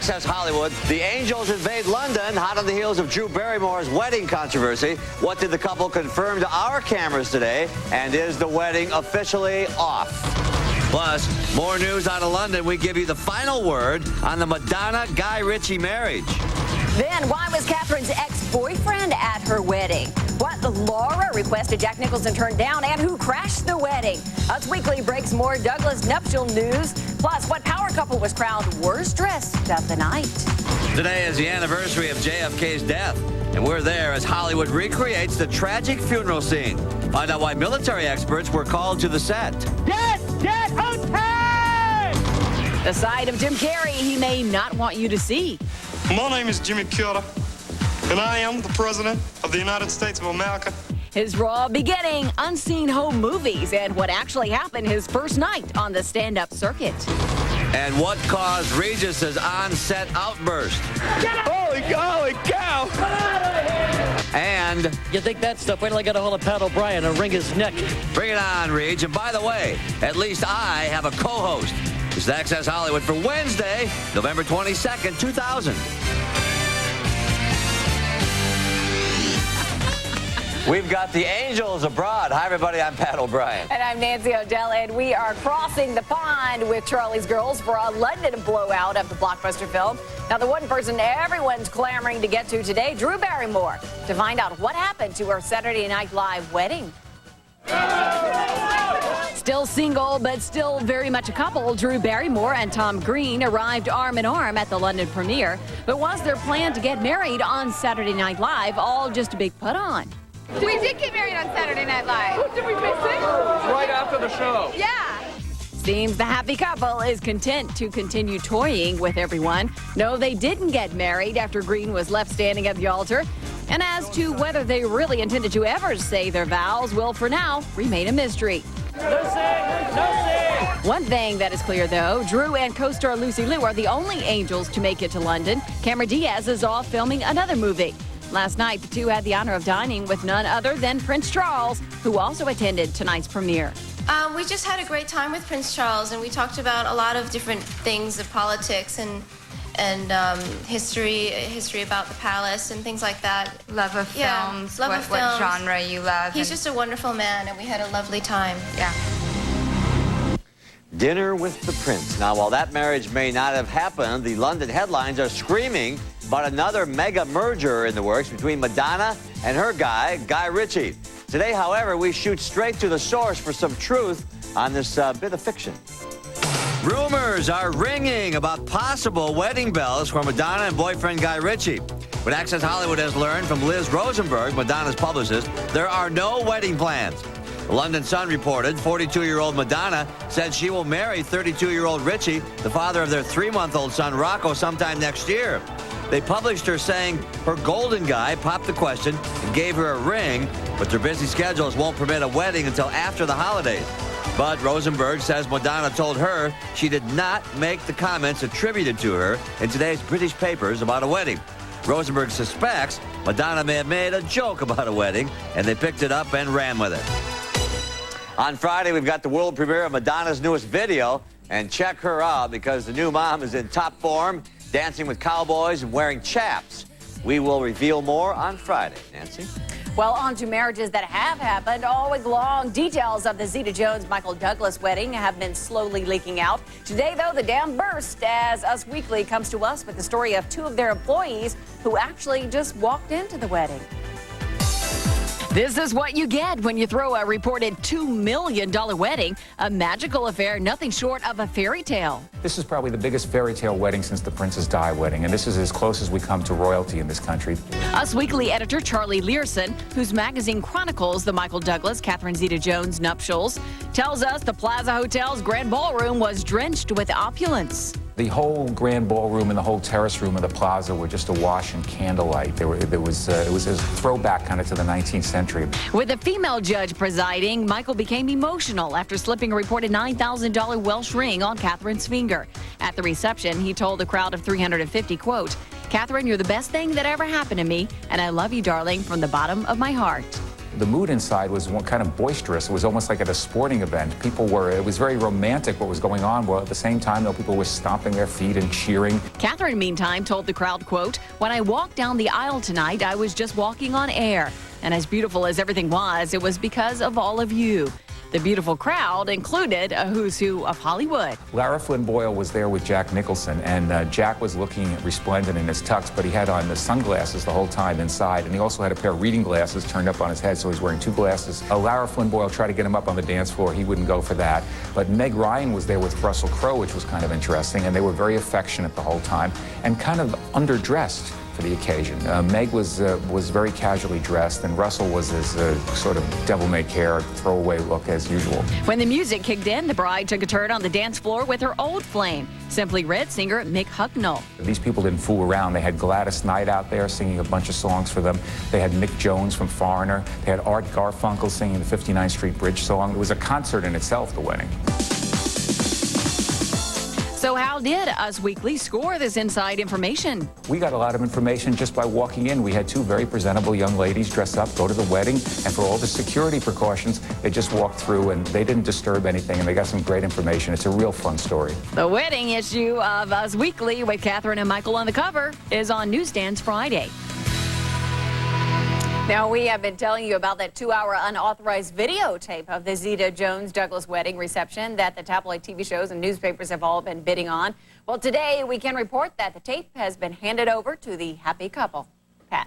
Access Hollywood, the Angels invade London, hot on the heels of Drew Barrymore's wedding controversy. What did the couple confirm to our cameras today? And is the wedding officially off? Plus, more news out of London. We give you the final word on the Madonna-Guy Ritchie marriage. Then, why was Catherine's ex-boyfriend at her wedding? What Laura requested Jack Nicholson turn down, and who crashed the wedding? Us Weekly breaks more Douglas nuptial news. Plus, what power couple was crowned worst dressed of the night? Today is the anniversary of JFK's death, and we're there as Hollywood recreates the tragic funeral scene. Find out why military experts were called to the set. Death, okay! The side of Jim Carrey he may not want you to see. My name is Jimmy Carter, and I am the President of the United States of America. His raw beginning, unseen home movies, and what actually happened his first night on the stand-up circuit. And what caused Regis's on-set outburst. Holy cow! And You think that stuff? Wait till I get a hold of Pat O'Brien and wring his neck. bring it on, Reg. And by the way, at least I have a co-host. This is Access Hollywood for Wednesday, November 22nd, 2000. We've got the Angels abroad. Hi, everybody. I'm Pat O'Brien. And I'm Nancy O'Dell, and we are crossing the pond with Charlie's Girls for a London blowout of the blockbuster film. Now, the one person everyone's clamoring to get to today, Drew Barrymore, to find out what happened to her Saturday Night Live wedding. Still single, but still very much a couple, Drew Barrymore and Tom Green arrived arm in arm at the London premiere. But was their plan to get married on Saturday Night Live all just a big put-on? We did get married on Saturday Night Live. Did we miss it? Right after the show. Yeah. Seems the happy couple is content to continue toying with everyone. No, they didn't get married after Green was left standing at the altar. And as to whether they really intended to ever say their vows will, for now, remain a mystery. No say! One thing that is clear, though, Drew and co-star Lucy Liu are the only Angels to make it to London. Cameron Diaz is off filming another movie. Last night, the two had the honor of dining with none other than Prince Charles, who also attended tonight's premiere. We just had a great time with Prince Charles, and we talked about a lot of different things of politics and history about the palace and things like that. Love of Yeah, films. love what, of films. What genre you love. He's just a wonderful man, and we had a lovely time. Yeah. Dinner with the Prince. Now, while that marriage may not have happened, the London headlines are screaming about another mega merger in the works between Madonna and her guy, Guy Ritchie. Today, however, we shoot straight to the source for some truth on this bit of fiction. Rumors are ringing about possible wedding bells for Madonna and boyfriend Guy Ritchie. What Access Hollywood has learned from Liz Rosenberg, Madonna's publicist, there are no wedding plans. The London Sun reported 42-year-old Madonna said she will marry 32-year-old Ritchie, the father of their 3-month-old son Rocco, sometime next year. They published her saying her golden guy popped the question and gave her a ring, but their busy schedules won't permit a wedding until after the holidays. But Rosenberg says Madonna told her she did not make the comments attributed to her in today's British papers about a wedding. Rosenberg suspects Madonna may have made a joke about a wedding, and they picked it up and ran with it. On Friday, we've got the world premiere of Madonna's newest video, and check her out because the new mom is in top form, dancing with cowboys and wearing chaps. We will reveal more on Friday. Nancy? Well, on to marriages that have happened all week long. Details of the Zeta Jones-Michael Douglas wedding have been slowly leaking out. Today, though, the dam burst as Us Weekly comes to us with the story of two of their employees who actually just walked into the wedding. This is what you get when you throw a reported $2 million wedding, a magical affair, nothing short of a fairy tale. This is probably the biggest fairy tale wedding since the Princess Di wedding, and this is as close as we come to royalty in this country. Us Weekly editor Charlie Learson, whose magazine chronicles the Michael Douglas, Catherine Zeta-Jones nuptials, tells us the Plaza Hotel's grand ballroom was drenched with opulence. The whole grand ballroom and the whole terrace room of the plaza were just awash in candlelight. It was a throwback kind of to the 19th century. With a female judge presiding, Michael became emotional after slipping a reported $9,000 Welsh ring on Catherine's finger. At the reception, he told the crowd of 350, quote, "Catherine, you're the best thing that ever happened to me, and I love you, darling, from the bottom of my heart." The mood inside was one kind of boisterous. It was almost like at a sporting event. It was very romantic what was going on, while at the same time, though, people were stomping their feet and cheering. Catherine, meantime, told the crowd, quote, "When I walked down the aisle tonight, I was just walking on air. And as beautiful as everything was, it was because of all of you." The beautiful crowd included a who's who of Hollywood. Lara Flynn Boyle was there with Jack Nicholson, and Jack was looking resplendent in his tux, but he had on the sunglasses the whole time inside, and he also had a pair of reading glasses turned up on his head, so he's wearing two glasses. Lara Flynn Boyle tried to get him up on the dance floor. He wouldn't go for that. But Meg Ryan was there with Russell Crowe, which was kind of interesting, and they were very affectionate the whole time and kind of underdressed for the occasion. Meg was very casually dressed, and Russell was his sort of devil-may-care, throwaway look as usual. When the music kicked in, the bride took a turn on the dance floor with her old flame, Simply Red singer Mick Hucknall. These people didn't fool around. They had Gladys Knight out there singing a bunch of songs for them. They had Mick Jones from Foreigner. They had Art Garfunkel singing the 59th Street Bridge song. It was a concert in itself, the wedding. So how did Us Weekly score this inside information? We got a lot of information just by walking in. We had two very presentable young ladies dress up, go to the wedding, and for all the security precautions, they just walked through and they didn't disturb anything, and they got some great information. It's a real fun story. The wedding issue of Us Weekly with Catherine and Michael on the cover is on newsstands Friday. Now, we have been telling you about that 2-hour unauthorized videotape of the Zeta Jones-Douglas wedding reception that the tabloid TV shows and newspapers have all been bidding on. Well, today we can report that the tape has been handed over to the happy couple. Pat.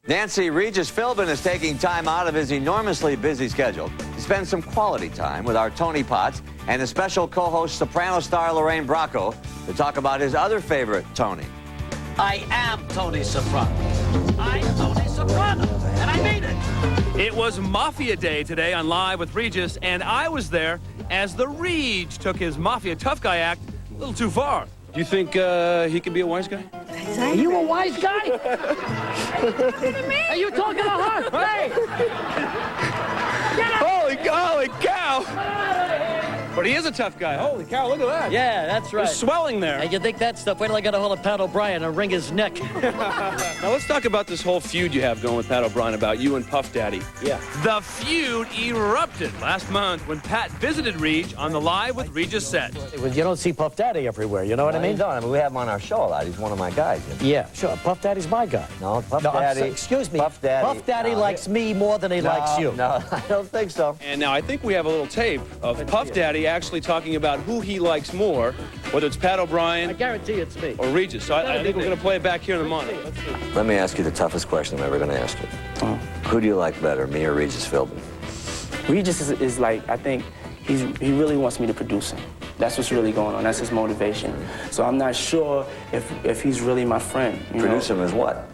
Nancy Regis Philbin is taking time out of his enormously busy schedule to spend some quality time with our Tony Potts and his special co-host Soprano star Lorraine Bracco to talk about his other favorite, Tony. I am Tony Soprano. I'm Tony Soprano, and I mean it. It was Mafia Day today on Live with Regis, and I was there as the Reg took his Mafia tough guy act a little too far. Do you think he can be a wise guy? Are you a wise guy? Are you talking to her? Hey! Holy cow! But he is a tough guy. Holy cow, look at that. Yeah, that's right. There's swelling there. And you think that stuff, wait till I get a hold of Pat O'Brien and wring his neck. Now let's talk about this whole feud you have going with Pat O'Brien about you and Puff Daddy. Yeah. The feud erupted last month when Pat visited Reg on the Live with Regis set. You don't see Puff Daddy everywhere, you know what I mean? No, I mean, we have him on our show a lot. He's one of my guys. Yeah, sure. Puff Daddy's my guy. No, Puff No, Daddy. excuse me. Puff Daddy, likes me more than he likes you. No, I don't think so. And now I think we have a little tape of Puff Daddy actually talking about who he likes more, whether it's Pat O'Brien I guarantee it's me. or Regis. So I think we're going to play it back here in the monitor. Let's see. Let me ask you the toughest question I'm ever going to ask you. Who do you like better, me or Regis Philbin? Regis is like, I think he really wants me to produce him. That's what's really going on. That's his motivation. So I'm not sure if he's really my friend. Produce him as what?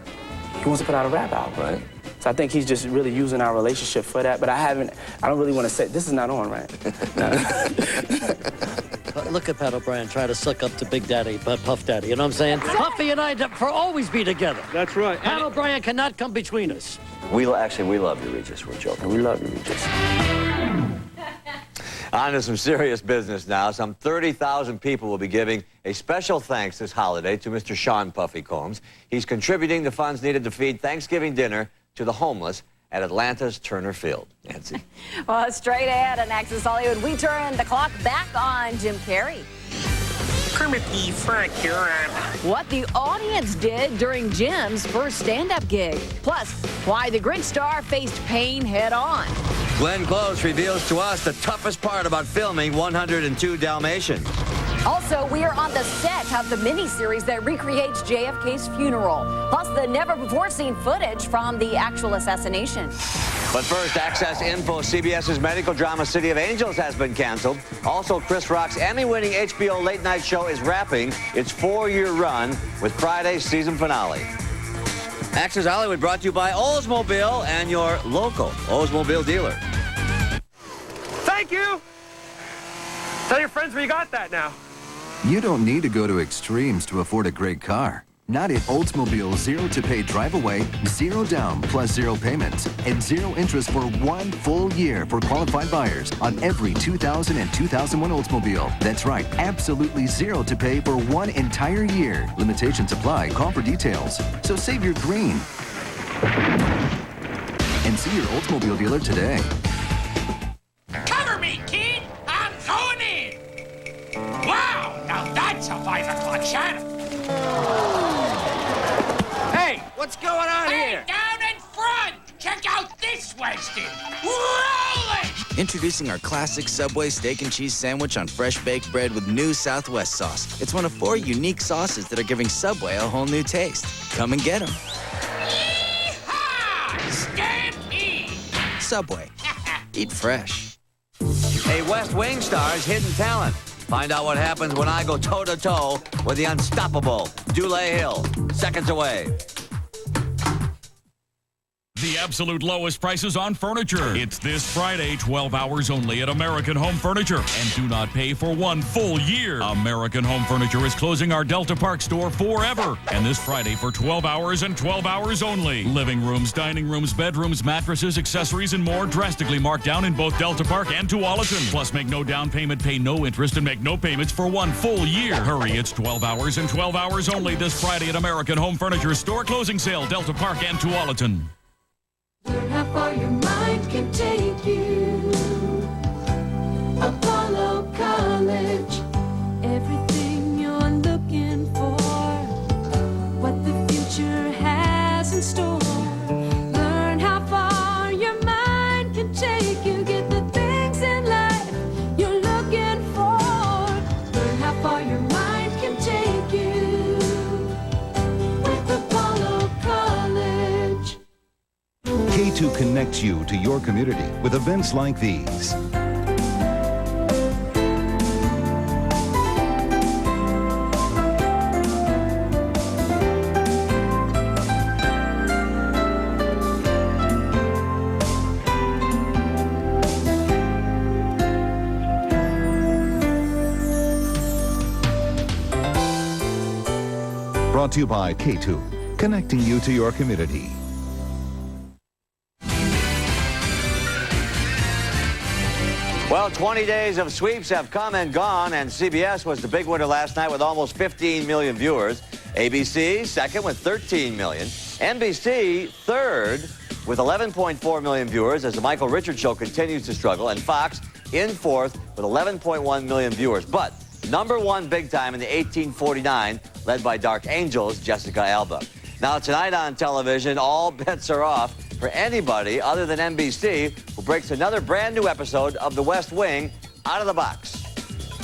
He wants to put out a rap album. Right. So I think he's just really using our relationship for that. But I don't really want to say, this is not on, right? Look at Pat O'Brien trying to suck up to Big Daddy, but Puff Daddy, you know what I'm saying? Puffy and I for always be together. That's right. Pat O'Brien cannot come between us. We love you, Regis. We're joking. We love you, Regis. On to some serious business now. Some 30,000 people will be giving a special thanks this holiday to Mr. Sean Puffy Combs. He's contributing the funds needed to feed Thanksgiving dinner to the homeless at Atlanta's Turner Field. Nancy. Well, straight ahead on Access Hollywood, we turn the clock back on Jim Carrey. Kermit the Frog here. What the audience did during Jim's first stand-up gig. Plus, why the Grinch star faced pain head-on. Glenn Close reveals to us the toughest part about filming 102 Dalmatians. Also, we are on the set of the miniseries that recreates JFK's funeral, plus the never-before-seen footage from the actual assassination. But first, Access Info, CBS's medical drama City of Angels has been canceled. Also, Chris Rock's Emmy-winning HBO late-night show is wrapping its 4-year run with Friday's season finale. Access Hollywood brought to you by Oldsmobile and your local Oldsmobile dealer. Thank you. Tell your friends where you got that now. You don't need to go to extremes to afford a great car. Not at Oldsmobile 0 to pay drive away, 0 down plus 0 payments, and 0 interest for 1 full year for qualified buyers on every 2000 and 2001 Oldsmobile. That's right, absolutely 0 to pay for 1 entire year. Limitations apply. Call for details. So save your green and see your Oldsmobile dealer today. Cover me, kid! I'm going in! Wow, now that's a 5 o'clock shadow. Hey, what's going on here? Down in front! Check out this Weston! Rolling! Introducing our classic Subway steak and cheese sandwich on fresh baked bread with new Southwest sauce. It's one of 4 unique sauces that are giving Subway a whole new taste. Come and get them. Yeehaw! Stampede! Subway. Eat fresh. A West Wing star's hidden talent. Find out what happens when I go toe-to-toe with the unstoppable Dule Hill. Seconds away. The absolute lowest prices on furniture. It's this Friday, 12 hours only at American Home Furniture. And do not pay for 1 full year. American Home Furniture is closing our Delta Park store forever. And this Friday for 12 hours and 12 hours only. Living rooms, dining rooms, bedrooms, mattresses, accessories, and more drastically marked down in both Delta Park and Tualatin. Plus, make no down payment, pay no interest, and make no payments for 1 full year. Hurry, it's 12 hours and 12 hours only this Friday at American Home Furniture store closing sale, Delta Park and Tualatin. Learn how far your mind can take you. Apollo College. Everything you're looking for. What the future has in store. Learn how far your mind can take you. Get the things in life you're looking for. Learn how far your mind can take you. With Apollo College. K2 connects you to your community with events like these. Brought to you by K2, connecting you to your community. Well, 20 days of sweeps have come and gone, and CBS was the big winner last night with almost 15 million viewers. ABC, second with 13 million. NBC, third with 11.4 million viewers as the Michael Richards Show continues to struggle. And Fox, in fourth with 11.1 million viewers. But number one big time in the 1849, led by Dark Angels, Jessica Alba. Now, tonight on television, all bets are off for anybody other than NBC who breaks another brand new episode of The West Wing out of the box.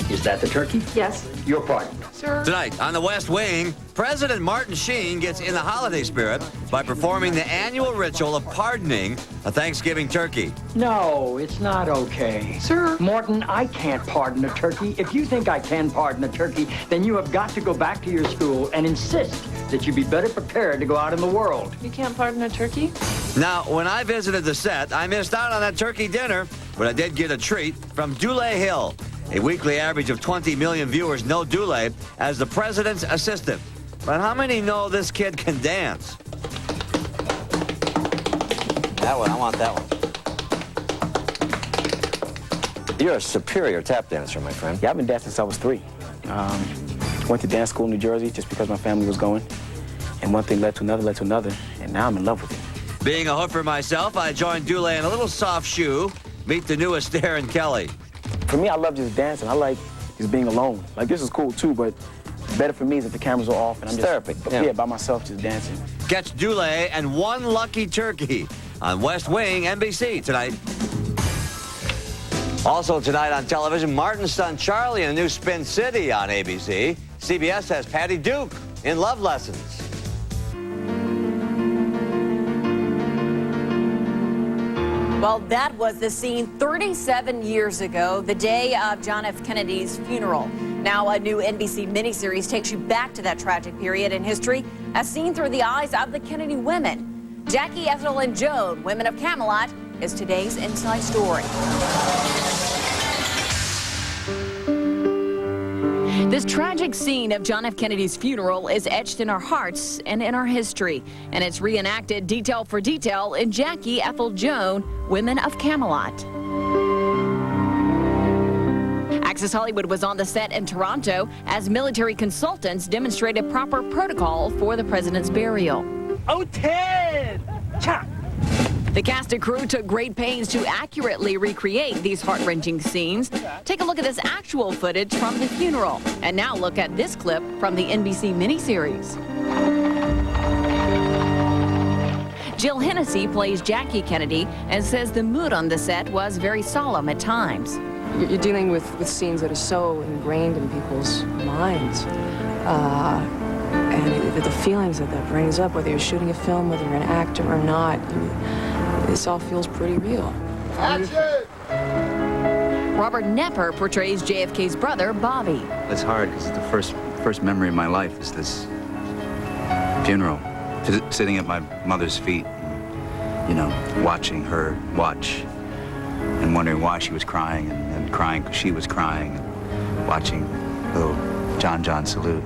Is that the turkey? Yes. Your pardon. Sir. Tonight on The West Wing, President Martin Sheen gets in the holiday spirit by performing the annual ritual of pardoning a Thanksgiving turkey. No, it's not okay. Sir. Morton, I can't pardon a turkey. If you think I can pardon a turkey, then you have got to go back to your school and insist that you be better prepared to go out in the world. You can't pardon a turkey? Now, when I visited the set, I missed out on that turkey dinner, but I did get a treat from Dule Hill, a weekly average of 20 million viewers know Dule as the president's assistant. But how many know this kid can dance? That one, I want that one. You're a superior tap dancer, my friend. Yeah, I've been dancing since I was 3. Went to dance school in New Jersey just because my family was going. And one thing led to another, and now I'm in love with it. Being a hooker myself, I joined Dule in a little soft shoe. Meet the newest Darren Kelly. For me, I love just dancing. I like just being alone. Like, this is cool, too, but better for me is if the cameras are off and I'm just therapy. Yeah, by myself, just dancing. Catch Dule and one lucky turkey on West Wing NBC tonight. Also tonight on television, Martin's son Charlie in a new Spin City on ABC. CBS has Patty Duke in Love Lessons. Well, that was the scene 37 years ago, the day of John F. Kennedy's funeral. Now, a new NBC miniseries takes you back to that tragic period in history, as seen through the eyes of the Kennedy women. Jackie, Ethel, and Joan, women of Camelot, is today's inside story. This tragic scene of John F. Kennedy's funeral is etched in our hearts and in our history, and it's reenacted detail for detail in Jackie, Ethel, Joan, Women of Camelot. Access Hollywood was on the set in Toronto as military consultants demonstrated proper protocol for the president's burial. Oh, Ted! Chop! The cast and crew took great pains to accurately recreate these heart-wrenching scenes. Take a look at this actual footage from the funeral. And now look at this clip from the NBC miniseries. Jill Hennessy plays Jackie Kennedy and says the mood on the set was very solemn at times. You're dealing with scenes that are so ingrained in people's minds. And the feelings that brings up, whether you're shooting a film, whether you're an actor or not, this all feels pretty real. Robert Knepper portrays JFK's brother, Bobby. It's hard because the first memory of my life is this funeral. Sitting at my mother's feet, you know, watching her watch and wondering why she was crying and crying because she was crying and watching little John salute.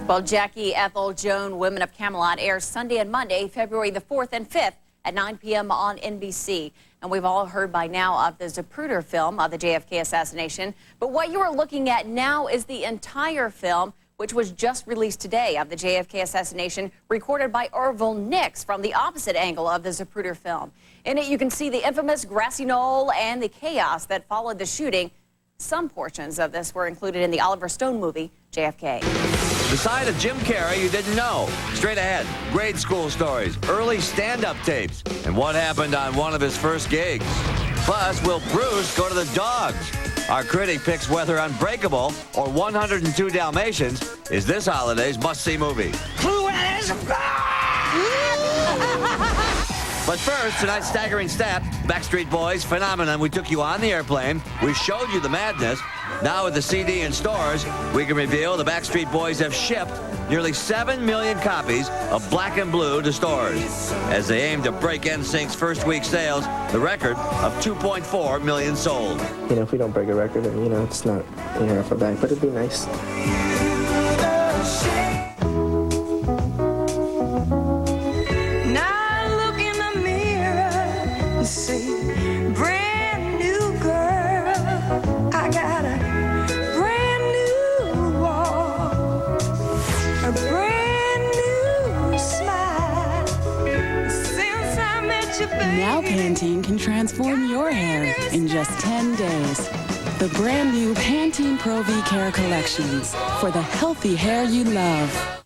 Well, Jackie, Ethel, Joan, Women of Camelot airs Sunday and Monday, February the 4th and 5th at 9 p.m. on NBC. And we've all heard by now of the Zapruder film of the JFK assassination. But what you are looking at now is the entire film, which was just released today, of the JFK assassination, recorded by Orville Nix from the opposite angle of the Zapruder film. In it, you can see the infamous grassy knoll and the chaos that followed the shooting. Some portions of this were included in the Oliver Stone movie, JFK. The side of Jim Carrey you didn't know. Straight ahead, grade school stories, early stand-up tapes, and what happened on one of his first gigs. Plus, will Bruce go to the dogs? Our critic picks whether Unbreakable or 102 Dalmatians is this holiday's must-see movie. But first, tonight's staggering stat, Backstreet Boys phenomenon. We took you on the airplane. We showed you the madness. Now with the CD in stores, we can reveal the Backstreet Boys have shipped nearly 7 million copies of Black and Blue to stores as they aim to break NSYNC's first week sales, the record of 2.4 million sold. You know, if we don't break a record, then, you know, it's not in here off our back, but it'd be nice. Now Pantene can transform your hair in just 10 days. The brand new Pantene Pro V Care Collections for the healthy hair you love.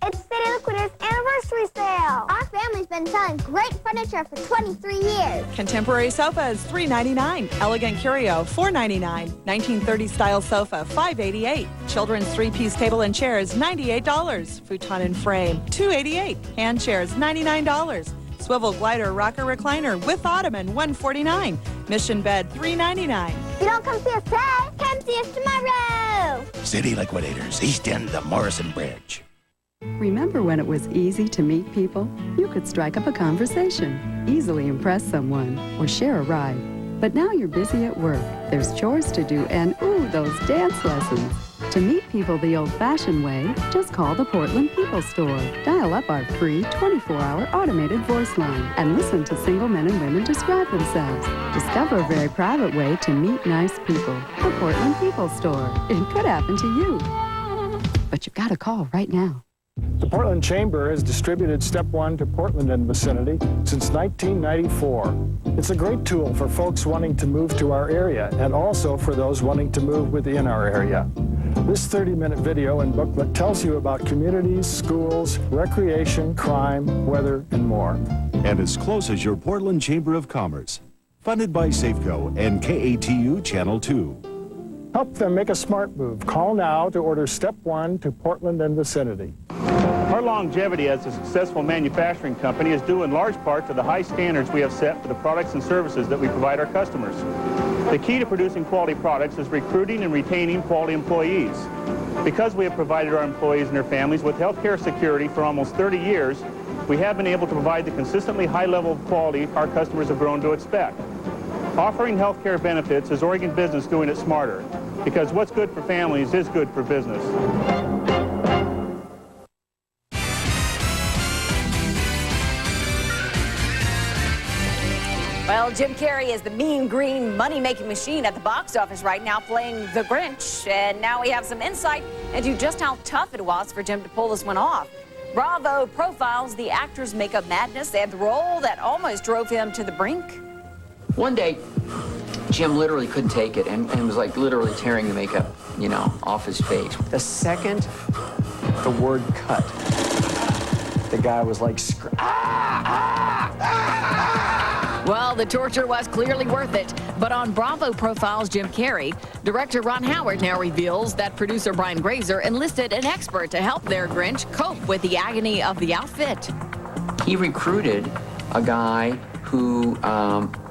It's City Liquidators anniversary sale. Our family's been selling great furniture for 23 years. Contemporary sofa is $3.99. Elegant curio, $4.99. 1930s style sofa, $5.88. Children's three-piece table and chairs, $98. Futon and frame, $2.88. Hand chairs, $99. Swivel glider rocker recliner with ottoman, $149. Mission bed, $3.99. If you don't come see us today, come see us tomorrow. City Liquidators, East End of Morrison Bridge. Remember when it was easy to meet people? You could strike up a conversation, easily impress someone, or share a ride. But now you're busy at work. There's chores to do and, ooh, those dance lessons. To meet people the old-fashioned way, just call the Portland People Store. Dial up our free 24-hour automated voice line and listen to single men and women describe themselves. Discover a very private way to meet nice people. The Portland People Store. It could happen to you. But you've got to call right now. The Portland Chamber has distributed Step 1 to Portland and vicinity since 1994. It's a great tool for folks wanting to move to our area and also for those wanting to move within our area. This 30-minute video and booklet tells you about communities, schools, recreation, crime, weather, and more. And as close as your Portland Chamber of Commerce. Funded by Safeco and KATU Channel 2. Help them make a smart move. Call now to order Step 1 to Portland and vicinity. Our longevity as a successful manufacturing company is due in large part to the high standards we have set for the products and services that we provide our customers. The key to producing quality products is recruiting and retaining quality employees. Because we have provided our employees and their families with health care security for almost 30 years, we have been able to provide the consistently high level of quality our customers have grown to expect. Offering health care benefits is Oregon business doing it smarter, because what's good for families is good for business. Well, Jim Carrey is the mean green money-making machine at the box office right now, playing The Grinch. And now we have some insight into just how tough it was for Jim to pull this one off. Bravo profiles the actor's makeup madness and the role that almost drove him to the brink. One day, Jim literally couldn't take it and was like literally tearing the makeup, you know, off his face. The second the word cut, the guy was like, Well, the torture was clearly worth it. But on Bravo Profiles Jim Carrey, director Ron Howard now reveals that producer Brian Grazer enlisted an expert to help their Grinch cope with the agony of the outfit. He recruited a guy who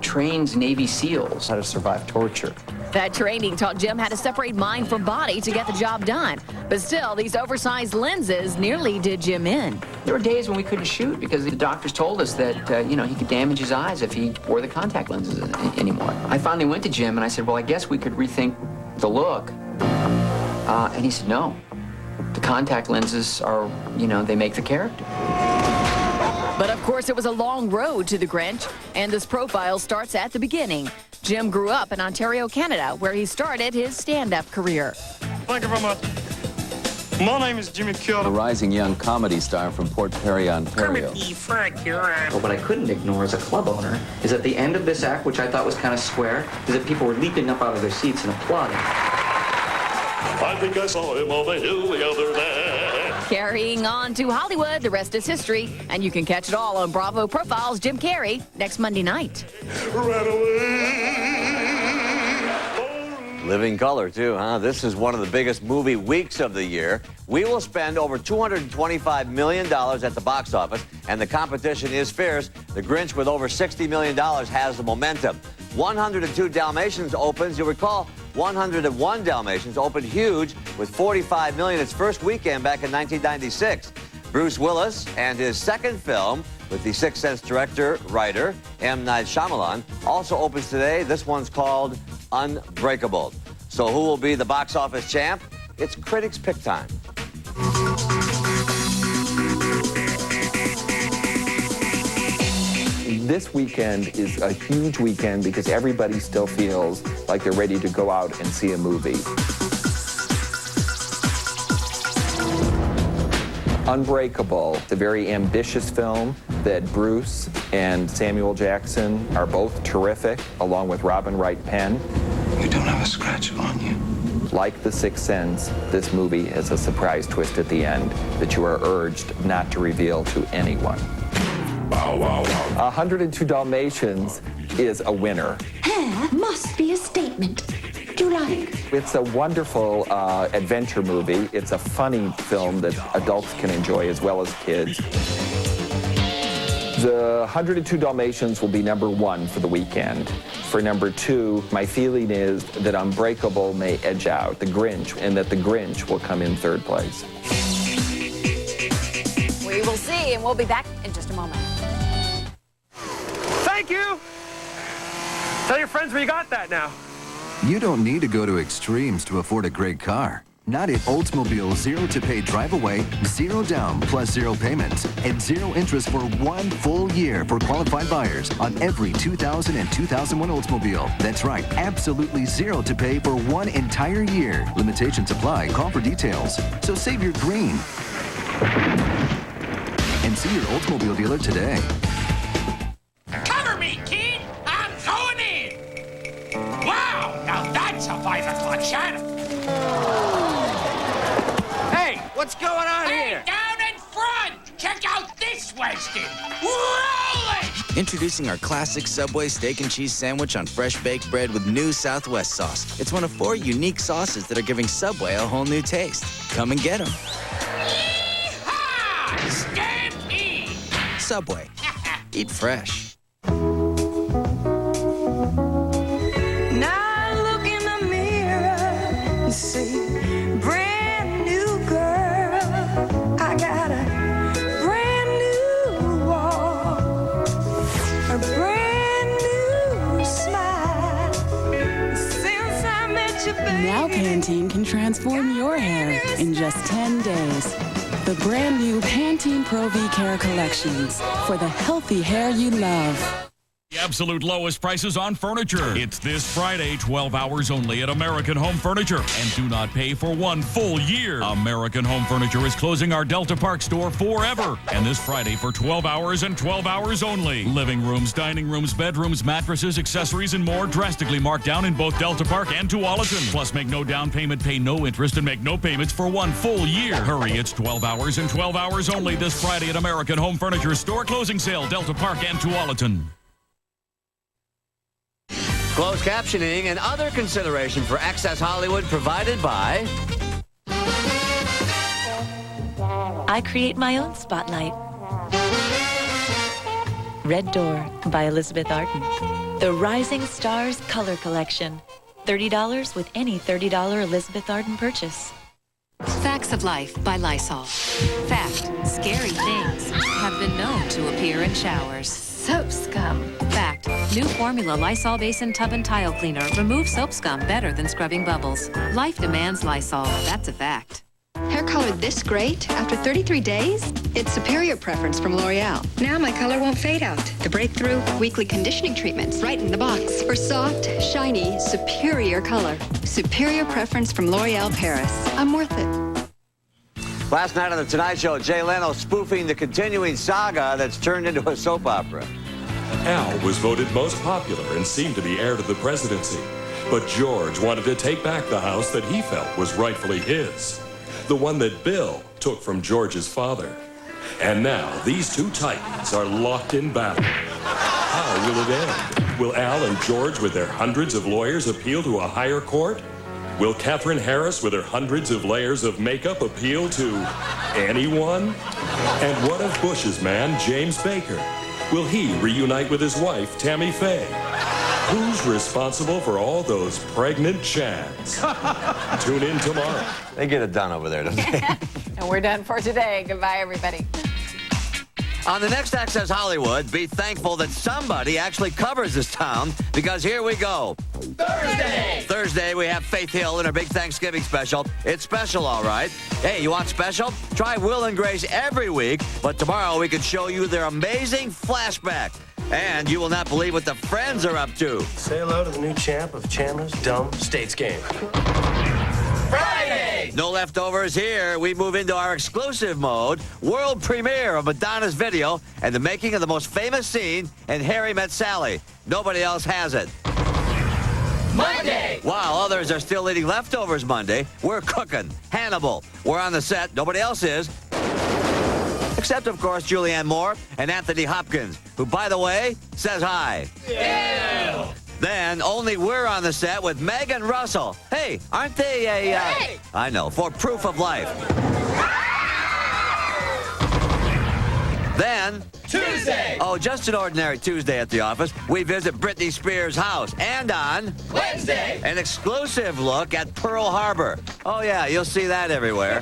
trains Navy SEALs how to survive torture. That training taught Jim how to separate mind from body to get the job done. But still, these oversized lenses nearly did Jim in. There were days when we couldn't shoot because the doctors told us that, you know, he could damage his eyes if he wore the contact lenses anymore. I finally went to Jim and I said, well, I guess we could rethink the look. And he said, no. The contact lenses are, you know, they make the character. But of course, it was a long road to the Grinch, and this profile starts at the beginning. Jim grew up in Ontario, Canada, where he started his stand-up career. Thank you very much. My name is Jimmy Kyoto. A rising young comedy star from Port Perry, Ontario. Frank here. But what I couldn't ignore as a club owner is at the end of this act, which I thought was kind of square, is that people were leaping up out of their seats and applauding. I think I saw him on the hill the other day. Carrying on to Hollywood, the rest is history, and you can catch it all on Bravo Profiles Jim Carrey next Monday night. Right away. Living color, too, huh? This is one of the biggest movie weeks of the year. We will spend over $225 million at the box office, and the competition is fierce. The Grinch, with over $60 million, has the momentum. 102 Dalmatians opens. You'll recall 101 Dalmatians opened huge with $45 million its first weekend back in 1996. Bruce Willis and his second film with the Sixth Sense director, writer, M. Night Shyamalan, also opens today. This one's called Unbreakable. So who will be the box office champ? It's critics' pick time. This weekend is a huge weekend because everybody still feels like they're ready to go out and see a movie. Unbreakable, it's a very ambitious film that Bruce and Samuel Jackson are both terrific, along with Robin Wright Penn. You don't have a scratch on you. Like The Sixth Sense, this movie has a surprise twist at the end that you are urged not to reveal to anyone. 102 Dalmatians is a winner. Hair must be a statement. Do you like? It's a wonderful adventure movie. It's a funny film that adults can enjoy as well as kids. The 102 Dalmatians will be #1 for the weekend. For #2, my feeling is that Unbreakable may edge out The Grinch, and that The Grinch will come in third place. We will see, and we'll be back in just a moment. Thank you! Tell your friends where you got that now. You don't need to go to extremes to afford a great car. Not at Oldsmobile 0 to pay drive away, 0 down plus 0 payments, and 0 interest for 1 full year for qualified buyers on every 2000 and 2001 Oldsmobile. That's right, absolutely 0 to pay for 1 entire year. Limitations apply. Call for details. So save your green and see your Oldsmobile dealer today. Cover me, kid! I'm going in! Wow, now that's a 5 o'clock shadow. Hey, what's going on here? Down in front! Check out this Western! Roll it! Introducing our classic Subway steak and cheese sandwich on fresh baked bread with new Southwest sauce. It's one of 4 unique sauces that are giving Subway a whole new taste. Come and get them. Yeehaw! Stampede! Subway. Eat fresh. Now look in the mirror and see, brand new girl. I got a brand new walk, a brand new smile. Since I met you, baby. Now Pantene can transform your hair in just 10 days. The brand new Pantene Pro V Care Collections for the healthy hair you love. The absolute lowest prices on furniture. It's this Friday, 12 hours only at American Home Furniture. And do not pay for one full year. American Home Furniture is closing our Delta Park store forever. And this Friday for 12 hours and 12 hours only. Living rooms, dining rooms, bedrooms, mattresses, accessories, and more drastically marked down in both Delta Park and Tualatin. Plus, make no down payment, pay no interest, and make no payments for one full year. Hurry, it's 12 hours and 12 hours only this Friday at American Home Furniture store closing sale, Delta Park and Tualatin. Closed captioning and other consideration for Access Hollywood provided by... I create my own spotlight. Red Door by Elizabeth Arden. The Rising Stars Color Collection. $30 with any $30 Elizabeth Arden purchase. Facts of Life by Lysol. Fact, scary things have been known to appear in showers. Soap scum. Fact, new formula Lysol Basin Tub and Tile Cleaner removes soap scum better than scrubbing bubbles. Life demands Lysol. That's a fact. Hair colored this great after 33 days? It's Superior Preference from L'Oreal. Now my color won't fade out. The breakthrough weekly conditioning treatments right in the box for soft, shiny, superior color. Superior Preference from L'Oreal Paris. I'm worth it. Last night on The Tonight Show, Jay Leno spoofing the continuing saga that's turned into a soap opera. Al was voted most popular and seemed to be heir to the presidency. But George wanted to take back the house that he felt was rightfully his. The one that Bill took from George's father. And now these two titans are locked in battle. How will it end? Will Al and George with their hundreds of lawyers appeal to a higher court? Will Catherine Harris with her hundreds of layers of makeup appeal to anyone? And what of Bush's man, James Baker? Will he reunite with his wife, Tammy Faye? Who's responsible for all those pregnant Chads? Tune in tomorrow. They get it done over there, don't they? And we're done for today. Goodbye, everybody. On the next Access Hollywood, be thankful that somebody actually covers this town, because here we go. Thursday, we have Faith Hill in her big Thanksgiving special. It's special, all right. Hey, you want special? Try Will and Grace every week, but tomorrow we can show you their amazing flashback. And you will not believe what the Friends are up to. Say hello to the new champ of Chandler's Dumb States Game. Friday! No leftovers here. We move into our exclusive mode, world premiere of Madonna's video and the making of the most famous scene in Harry Met Sally. Nobody else has it. Monday! While others are still eating leftovers Monday, we're cooking. Hannibal. We're on the set. Nobody else is. Except, of course, Julianne Moore and Anthony Hopkins, who, by the way, says hi. Yeah. Then only we're on the set with Meg and Russell. Hey, aren't they a... Hey! I know, for Proof of Life. Then... Tuesday! Oh, just an ordinary Tuesday at the office. We visit Britney Spears' house. And on... Wednesday! An exclusive look at Pearl Harbor. Oh, yeah, you'll see that everywhere.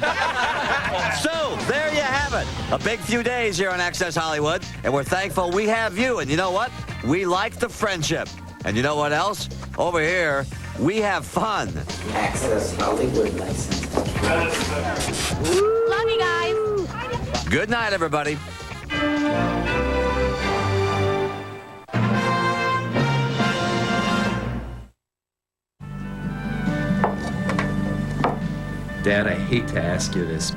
So, there you have it. A big few days here on Access Hollywood. And we're thankful we have you. And you know what? We like the friendship. And you know what else? Over here, we have fun. Access Hollywood license. Love you guys. Good night, everybody. Dad, I hate to ask you this,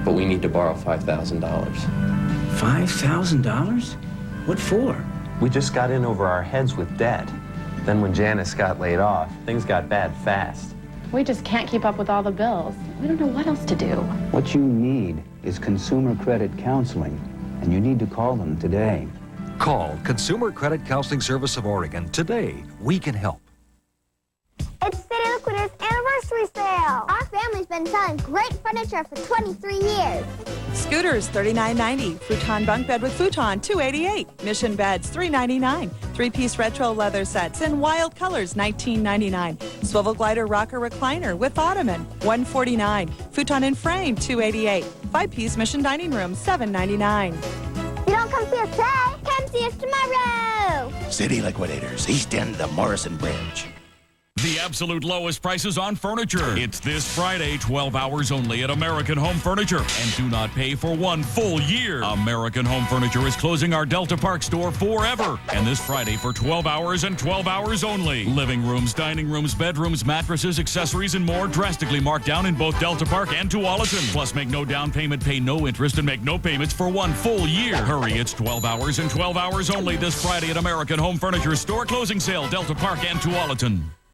but we need to borrow $5,000. $5,000? What for? We just got in over our heads with debt. Then when Janice got laid off, things got bad fast. We just can't keep up with all the bills. We don't know what else to do. What you need is Consumer Credit Counseling, and you need to call them today. Call Consumer Credit Counseling Service of Oregon today. We can help. It's City Liquidators Anniversary Sale. Our family's been selling great furniture for 23 years. Scooters, $39.90. Futon bunk bed with futon, $288. Mission beds, $399. Three-piece retro leather sets in wild colors, $19.99. Swivel glider rocker recliner with ottoman, $149. Futon and frame, $288. Five-piece mission dining room, $799. You don't come see us today, come see us tomorrow. City Liquidators, East End of Morrison Bridge. The absolute lowest prices on furniture. It's this Friday, 12 hours only at American Home Furniture. And do not pay for one full year. American Home Furniture is closing our Delta Park store forever. And this Friday for 12 hours and 12 hours only. Living rooms, dining rooms, bedrooms, mattresses, accessories, and more drastically marked down in both Delta Park and Tualatin. Plus, make no down payment, pay no interest, and make no payments for one full year. Hurry, it's 12 hours and 12 hours only this Friday at American Home Furniture store closing sale, Delta Park and Tualatin.